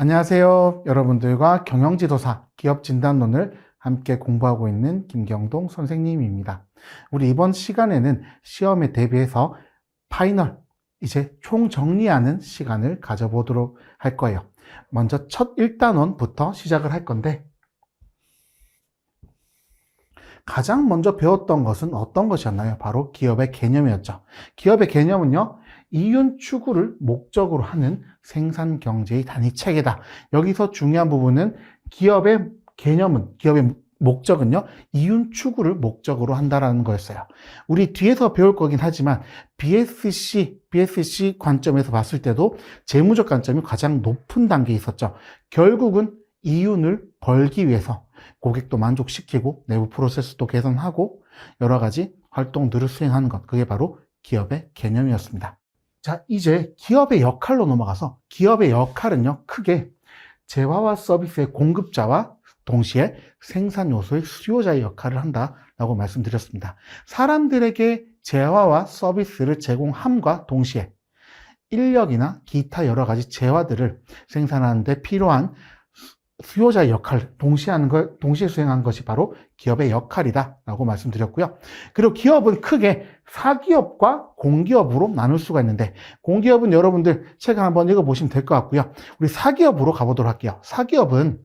안녕하세요. 여러분들과 경영지도사 기업진단론을 함께 공부하고 있는 김경동 선생님입니다. 우리 이번 시간에는 시험에 대비해서 파이널, 이제 총정리하는 시간을 가져보도록 할 거예요. 먼저 첫 1단원부터 시작을 할 건데, 가장 먼저 배웠던 것은 어떤 것이었나요? 바로 기업의 개념이었죠. 기업의 개념은요, 이윤 추구를 목적으로 하는 생산 경제의 단위 체계다. 여기서 중요한 부분은 기업의 개념은, 기업의 목적은요, 이윤 추구를 목적으로 한다라는 거였어요. 우리 뒤에서 배울 거긴 하지만 BSC 관점에서 봤을 때도 재무적 관점이 가장 높은 단계에 있었죠. 결국은 이윤을 벌기 위해서 고객도 만족시키고 내부 프로세스도 개선하고 여러 가지 활동들을 수행하는 것, 그게 바로 기업의 개념이었습니다. 자, 이제 기업의 역할로 넘어가서, 기업의 역할은요, 크게 재화와 서비스의 공급자와 동시에 생산 요소의 수요자의 역할을 한다라고 말씀드렸습니다. 사람들에게 재화와 서비스를 제공함과 동시에 인력이나 기타 여러 가지 재화들을 생산하는 데 필요한 수요자의 역할을 동시에 수행하는 것이 바로 기업의 역할이다라고 말씀드렸고요. 그리고 기업은 크게 사기업과 공기업으로 나눌 수가 있는데, 공기업은 여러분들 책 한번 읽어보시면 될 것 같고요. 우리 사기업으로 가보도록 할게요. 사기업은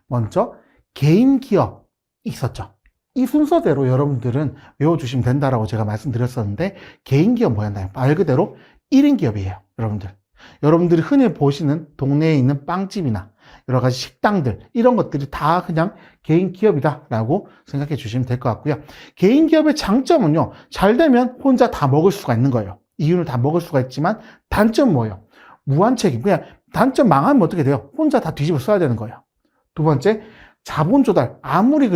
먼저 개인 기업이 있었죠. 이 순서대로 여러분들은 외워주시면 된다라고 제가 말씀드렸었는데, 개인 기업 뭐였나요? 말 그대로 1인 기업이에요, 여러분들. 여러분들이 흔히 보시는 동네에 있는 빵집이나 여러 가지 식당들, 이런 것들이 다 그냥 개인 기업이다라고 생각해 주시면 될 것 같고요. 개인 기업의 장점은요, 잘 되면 혼자 다 먹을 수가 있는 거예요. 이윤을 다 먹을 수가 있지만, 단점은 뭐예요? 무한 책임. 그냥 단점 망하면 어떻게 돼요? 혼자 다 뒤집어 써야 되는 거예요. 두 번째, 자본 조달. 아무리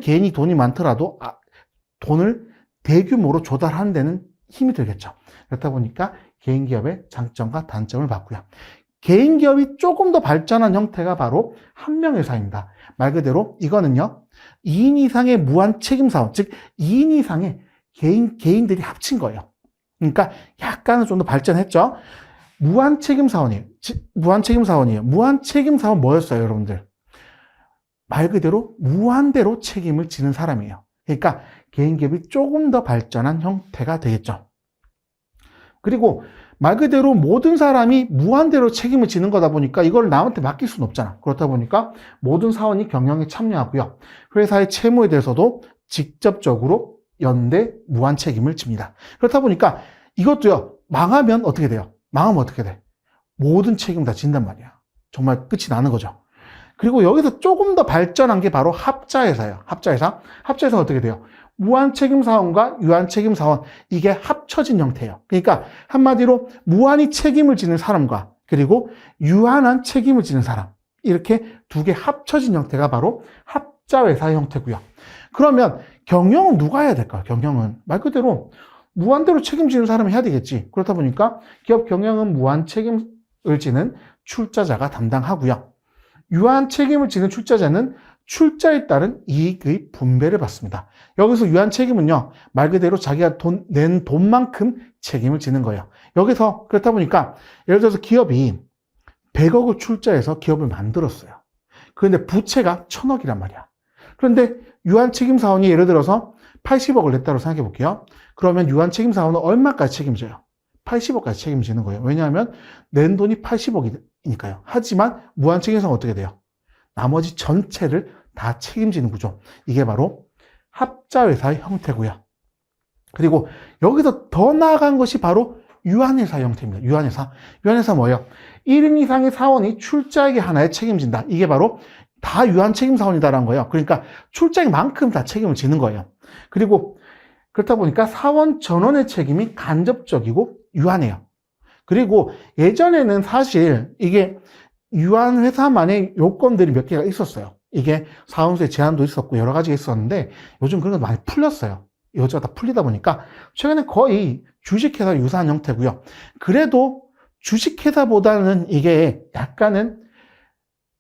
개인이 돈이 많더라도 돈을 대규모로 조달하는 데는 힘이 들겠죠. 그렇다 보니까 개인 기업의 장점과 단점을 봤고요. 개인 기업이 조금 더 발전한 형태가 바로 한명회사입니다. 말 그대로 이거는요, 2인 이상의 무한 책임 사원, 즉 2인 이상의 개인들이 합친 거예요. 그러니까 약간은 좀 더 발전했죠. 무한 책임 사원이에요. 무한 책임 사원 뭐였어요, 여러분들? 말 그대로 무한대로 책임을 지는 사람이에요. 그러니까 개인 기업이 조금 더 발전한 형태가 되겠죠. 그리고 말 그대로 모든 사람이 무한대로 책임을 지는 거다 보니까 이걸 남한테 맡길 수는 없잖아. 그렇다 보니까 모든 사원이 경영에 참여하고요. 회사의 채무에 대해서도 직접적으로 연대 무한 책임을 집니다. 그렇다 보니까 이것도요, 망하면 어떻게 돼요? 망하면 어떻게 돼? 모든 책임 다 진단 말이야. 정말 끝이 나는 거죠. 그리고 여기서 조금 더 발전한 게 바로 합자회사예요. 합자회사는 어떻게 돼요? 무한 책임 사원과 유한 책임 사원, 이게 합쳐진 형태예요. 그러니까 한마디로 무한히 책임을 지는 사람과 그리고 유한한 책임을 지는 사람, 이렇게 두 개 합쳐진 형태가 바로 합자회사의 형태고요. 그러면 경영은 누가 해야 될까요? 경영은 말 그대로 무한대로 책임지는 사람이 해야 되겠지. 그렇다 보니까 기업 경영은 무한 책임을 지는 출자자가 담당하고요. 유한 책임을 지는 출자자는 출자에 따른 이익의 분배를 받습니다. 여기서 유한 책임은요, 말 그대로 자기가 낸 돈만큼 책임을 지는 거예요. 여기서 그렇다 보니까 예를 들어서 기업이 100억을 출자해서 기업을 만들었어요. 그런데 부채가 1000억이란 말이야. 그런데 유한 책임 사원이 예를 들어서 80억을 냈다고 생각해 볼게요. 그러면 유한 책임 사원은 얼마까지 책임져요? 80억까지 책임지는 거예요. 왜냐하면 낸 돈이 80억이니까요. 하지만 무한 책임 사원은 어떻게 돼요? 나머지 전체를 다 책임지는 구조. 이게 바로 합자회사의 형태고요. 그리고 여기서 더 나아간 것이 바로 유한회사 형태입니다. 유한회사 뭐예요? 1인 이상의 사원이 출자액의 하나에 책임진다. 이게 바로 다 유한 책임 사원이다라는 거예요. 그러니까 출자액만큼 다 책임을 지는 거예요. 그리고 그렇다 보니까 사원 전원의 책임이 간접적이고 유한해요. 그리고 예전에는 사실 이게 유한 회사만의 요건들이 몇 개가 있었어요. 이게 사원수의 제한도 있었고 여러 가지가 있었는데 요즘 그런 거 많이 풀렸어요. 이것저것 다 풀리다 보니까 최근에 거의 주식회사 유사한 형태고요. 그래도 주식회사보다는 이게 약간은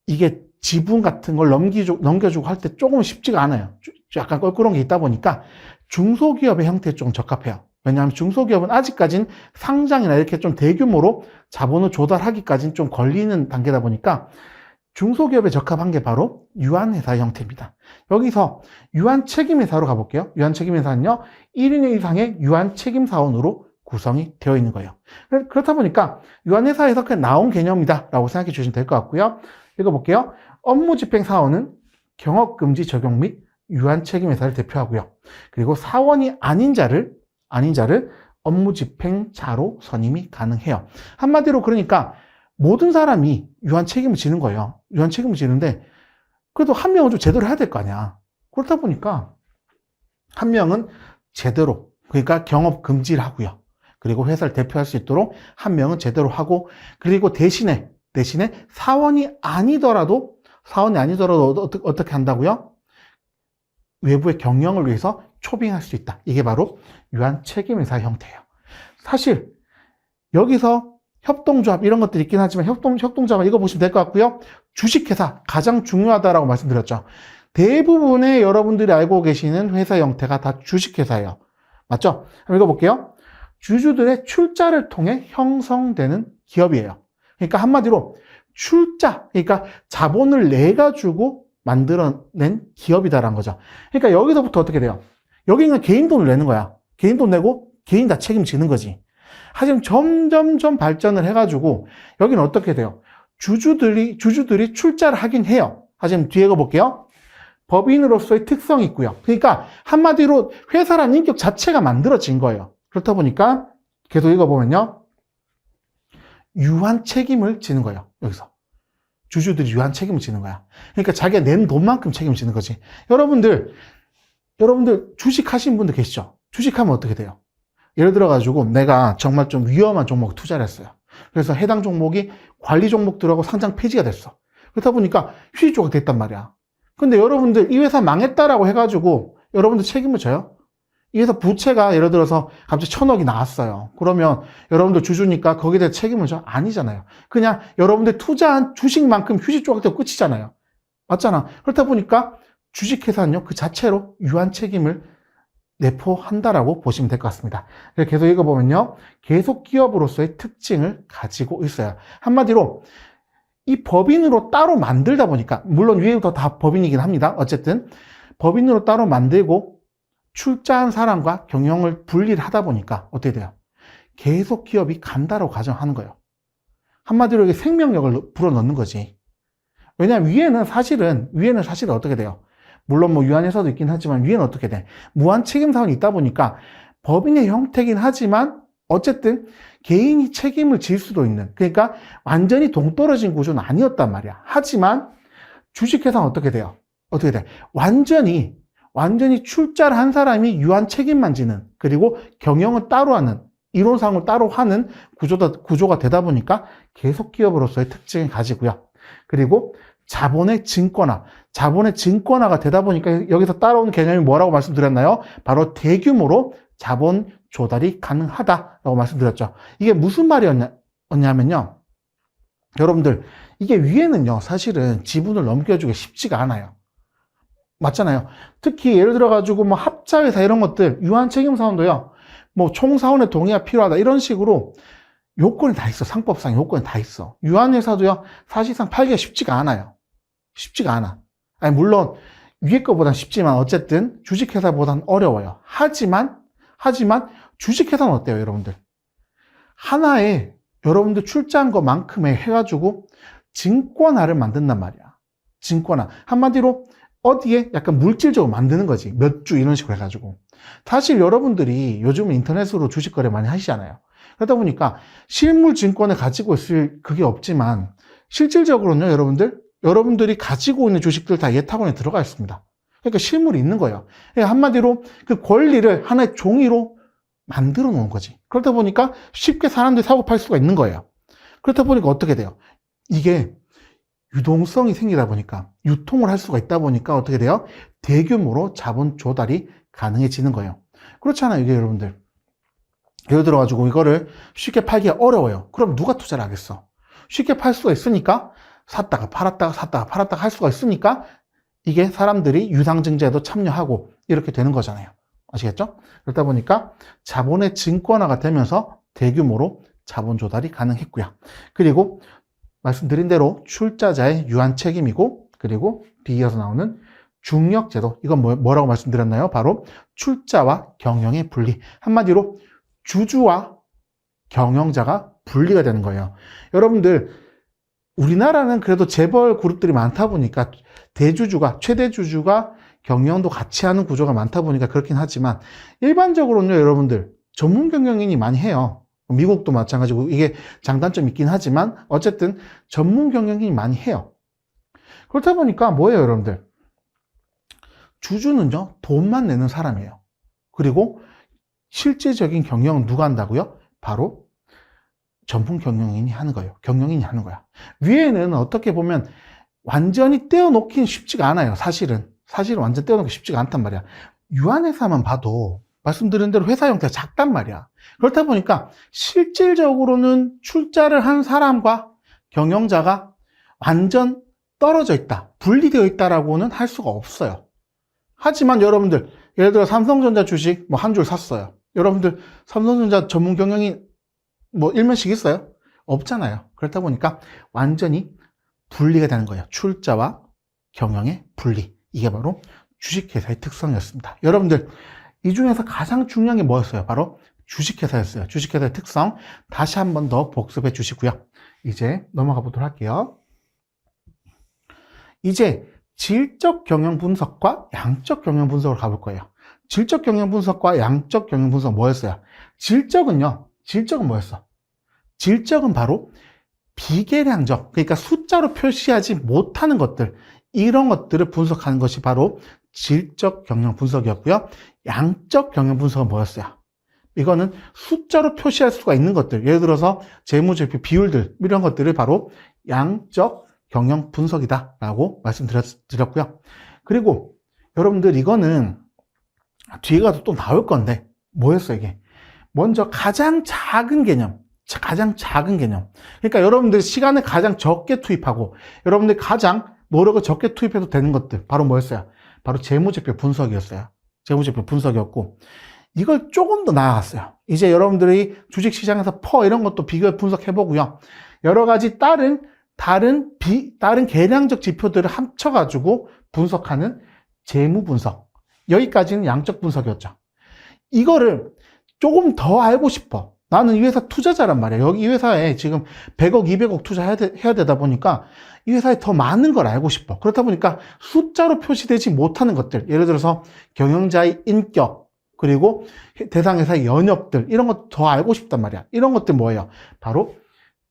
이게 지분 같은 걸 넘겨주고 할 때 조금 쉽지가 않아요. 약간 껄끄러운 게 있다 보니까 중소기업의 형태에 좀 적합해요. 왜냐하면 중소기업은 아직까진 상장이나 이렇게 좀 대규모로 자본을 조달하기까지는 좀 걸리는 단계다 보니까 중소기업에 적합한 게 바로 유한회사 형태입니다. 여기서 유한책임회사로 가볼게요. 유한책임회사는요, 1인 이상의 유한책임사원으로 구성이 되어 있는 거예요. 그렇다 보니까 유한회사에서 그냥 나온 개념이다 라고 생각해 주시면 될 것 같고요. 읽어볼게요. 업무집행사원은 경업금지 적용 및 유한책임회사를 대표하고요. 그리고 사원이 아닌 자를 업무집행자로 선임이 가능해요. 한마디로 그러니까 모든 사람이 유한 책임을 지는 거예요. 유한 책임을 지는데 그래도 한 명은 좀 제대로 해야 될 거 아니야. 그렇다 보니까 한 명은 제대로, 그러니까 경업 금지를 하고요. 그리고 회사를 대표할 수 있도록 한 명은 제대로 하고, 그리고 대신에 사원이 아니더라도 어떻게 한다고요? 외부의 경영을 위해서 초빙할 수 있다. 이게 바로 유한 책임회사 형태예요. 사실 여기서 협동조합 이런 것들이 있긴 하지만 협동조합 읽어보시면 될 것 같고요. 주식회사 가장 중요하다라고 말씀드렸죠. 대부분의 여러분들이 알고 계시는 회사 형태가 다 주식회사예요. 맞죠? 한번 읽어볼게요. 주주들의 출자를 통해 형성되는 기업이에요. 그러니까 한마디로 출자, 그러니까 자본을 내가지고 만들어낸 기업이다라는 거죠. 그러니까 여기서부터 어떻게 돼요? 여기는 개인 돈을 내는 거야. 개인 돈 내고 개인 다 책임지는 거지. 하지만 점점 발전을 해가지고 여기는 어떻게 돼요? 주주들이 출자를 하긴 해요. 하지만 뒤에 가볼게요. 법인으로서의 특성이 있고요. 그러니까 한마디로 회사라는 인격 자체가 만들어진 거예요. 그렇다 보니까 계속 읽어보면요. 유한 책임을 지는 거예요. 여기서. 주주들이 유한 책임을 지는 거야. 그러니까 자기가 낸 돈만큼 책임을 지는 거지. 여러분들 주식 하신 분들 계시죠? 주식하면 어떻게 돼요? 예를 들어가지고 내가 정말 좀 위험한 종목에 투자를 했어요. 그래서 해당 종목이 관리 종목들하고 상장 폐지가 됐어. 그렇다 보니까 휴지 조각 됐단 말이야. 근데 여러분들 이 회사 망했다라고 해가지고 여러분들 책임을 져요? 이 회사 부채가 예를 들어서 갑자기 1,000억이 나왔어요. 그러면 여러분들 주주니까 거기에 대해 책임을 져? 아니잖아요. 그냥 여러분들 투자한 주식만큼 휴지 조각 되고 끝이잖아요. 맞잖아. 그렇다 보니까 주식회사는요, 그 자체로 유한 책임을 내포한다라고 보시면 될 것 같습니다. 계속 읽어보면요, 계속 기업으로서의 특징을 가지고 있어요. 한마디로 이 법인으로 따로 만들다 보니까, 물론 위에부터 다 법인이긴 합니다. 어쨌든 법인으로 따로 만들고 출자한 사람과 경영을 분리를 하다 보니까 어떻게 돼요? 계속 기업이 간다라고 가정하는 거예요. 한마디로 이게 생명력을 불어넣는 거지. 왜냐하면 위에는 사실은 어떻게 돼요? 물론 뭐 유한회사도 있긴 하지만 위에는 어떻게 돼? 무한 책임사원이 있다 보니까 법인의 형태긴 하지만 어쨌든 개인이 책임을 질 수도 있는, 그러니까 완전히 동떨어진 구조는 아니었단 말이야. 하지만 주식회사는 어떻게 돼요? 어떻게 돼? 완전히 출자를 한 사람이 유한 책임만 지는, 그리고 경영은 따로 하는, 이론상을 따로 하는 구조가 되다 보니까 계속 기업으로서의 특징을 가지고요. 그리고 자본의 증권화가 되다 보니까 여기서 따라온 개념이 뭐라고 말씀드렸나요? 바로 대규모로 자본 조달이 가능하다라고 말씀드렸죠. 이게 무슨 말이었냐면요. 여러분들, 이게 위에는요, 사실은 지분을 넘겨주기 쉽지가 않아요. 맞잖아요. 특히 예를 들어가지고 뭐 합자회사 이런 것들, 유한책임사원도요, 뭐 총사원의 동의가 필요하다 이런 식으로 요건이 다 있어. 상법상 요건이 다 있어. 유한회사도요, 사실상 팔기가 쉽지가 않아요. 쉽지가 않아. 아니, 물론 위에 거보단 쉽지만 어쨌든 주식회사보단 어려워요. 하지만 주식회사는 어때요, 여러분들? 하나에 여러분들 출자한 것만큼에 해가지고 증권화를 만든단 말이야. 증권화. 한마디로 어디에 약간 물질적으로 만드는 거지. 몇 주 이런 식으로 해가지고. 사실 여러분들이 요즘 인터넷으로 주식 거래 많이 하시잖아요. 그러다 보니까 실물 증권을 가지고 있을 그게 없지만 실질적으로는요, 여러분들이 가지고 있는 주식들 다 예탁원에 들어가 있습니다. 그러니까 실물이 있는 거예요. 그러니까 한마디로 그 권리를 하나의 종이로 만들어 놓은 거지. 그러다 보니까 쉽게 사람들이 사고 팔 수가 있는 거예요. 그렇다 보니까 어떻게 돼요? 이게 유동성이 생기다 보니까, 유통을 할 수가 있다 보니까 어떻게 돼요? 대규모로 자본 조달이 가능해지는 거예요. 그렇잖아요, 이게 여러분들. 예를 들어가지고 이거를 쉽게 팔기가 어려워요. 그럼 누가 투자를 하겠어? 쉽게 팔 수가 있으니까 샀다가 팔았다가 할 수가 있으니까 이게 사람들이 유상증자에도 참여하고 이렇게 되는 거잖아요. 아시겠죠? 그러다 보니까 자본의 증권화가 되면서 대규모로 자본 조달이 가능했고요. 그리고 말씀드린 대로 출자자의 유한 책임이고, 그리고 뒤이어서 나오는 중력제도, 이건 뭐라고 말씀드렸나요? 바로 출자와 경영의 분리. 한마디로 주주와 경영자가 분리가 되는 거예요. 여러분들, 우리나라는 그래도 재벌 그룹들이 많다 보니까 대주주가, 최대주주가 경영도 같이 하는 구조가 많다 보니까 그렇긴 하지만, 일반적으로는요, 여러분들, 전문 경영인이 많이 해요. 미국도 마찬가지고, 이게 장단점이 있긴 하지만, 어쨌든 전문 경영인이 많이 해요. 그렇다 보니까 뭐예요, 여러분들? 주주는요, 돈만 내는 사람이에요. 그리고 실제적인 경영은 누가 한다고요? 바로 전문 경영인이 하는 거예요. 경영인이 하는 거야. 위에는 어떻게 보면 완전히 떼어놓긴 쉽지가 않아요. 사실은 완전 떼어놓기 쉽지가 않단 말이야. 유한회사만 봐도 말씀드린 대로 회사 형태가 작단 말이야. 그렇다 보니까 실질적으로는 출자를 한 사람과 경영자가 완전 떨어져 있다, 분리되어 있다라고는 할 수가 없어요. 하지만 여러분들, 예를 들어 삼성전자 주식 한 줄 샀어요. 여러분들 삼성전자 전문 경영인 일면식 있어요? 없잖아요. 그렇다 보니까 완전히 분리가 되는 거예요. 출자와 경영의 분리. 이게 바로 주식회사의 특성이었습니다. 여러분들, 이 중에서 가장 중요한 게 뭐였어요? 바로 주식회사였어요. 주식회사의 특성 다시 한 번 더 복습해 주시고요. 이제 넘어가 보도록 할게요. 이제 질적 경영 분석과 양적 경영 분석으로 가볼 거예요. 질적 경영 분석과 양적 경영 분석 뭐였어요? 질적은 뭐였어? 질적은 바로 비계량적, 그러니까 숫자로 표시하지 못하는 것들, 이런 것들을 분석하는 것이 바로 질적 경영 분석이었고요. 양적 경영 분석은 뭐였어요? 이거는 숫자로 표시할 수가 있는 것들, 예를 들어서 재무제표 비율들, 이런 것들을 바로 양적 경영 분석이다 라고 말씀드렸고요. 그리고 여러분들, 이거는 뒤에 가서 또 나올 건데 뭐였어 이게? 먼저 가장 작은 개념. 그러니까 여러분들 시간을 가장 적게 투입하고 여러분들 가장 노력을 적게 투입해도 되는 것들, 바로 뭐였어요? 바로 재무제표 분석이었어요. 재무제표 분석이었고, 이걸 조금 더 나아갔어요. 이제 여러분들이 주식시장에서 이런 것도 비교 분석해보고요. 여러 가지 다른 계량적 지표들을 합쳐가지고 분석하는 재무 분석. 여기까지는 양적 분석이었죠. 이거를 조금 더 알고 싶어. 나는 이 회사 투자자란 말이야. 여기 이 회사에 지금 100억, 200억 투자해야 되다 보니까 이 회사에 더 많은 걸 알고 싶어. 그렇다 보니까 숫자로 표시되지 못하는 것들, 예를 들어서 경영자의 인격, 그리고 대상 회사의 연역들, 이런 것 더 알고 싶단 말이야. 이런 것들 뭐예요? 바로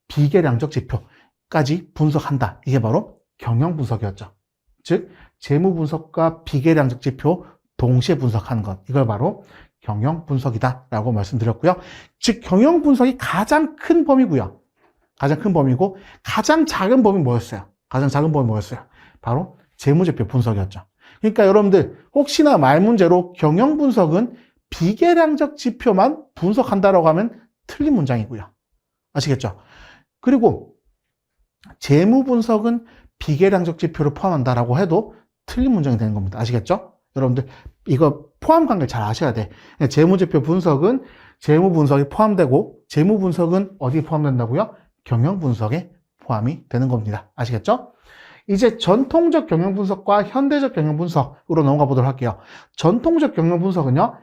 비계량적 지표까지 분석한다. 이게 바로 경영 분석이었죠. 즉 재무 분석과 비계량적 지표 동시에 분석하는 것, 이걸 바로 경영 분석이다 라고 말씀드렸고요. 즉 경영 분석이 가장 큰 범위고요. 가장 큰 범위고, 가장 작은 범위 뭐였어요? 바로 재무제표 분석이었죠. 그러니까 여러분들, 혹시나 말문제로 경영 분석은 비계량적 지표만 분석한다라고 하면 틀린 문장이고요. 아시겠죠? 그리고 재무 분석은 비계량적 지표를 포함한다라고 해도 틀린 문장이 되는 겁니다. 아시겠죠? 여러분들, 이거 포함 관계를 잘 아셔야 돼. 재무제표 분석은 재무 분석이 포함되고, 재무 분석은 어디에 포함된다고요? 경영 분석에 포함이 되는 겁니다. 아시겠죠? 이제 전통적 경영 분석과 현대적 경영 분석으로 넘어가 보도록 할게요. 전통적 경영 분석은요,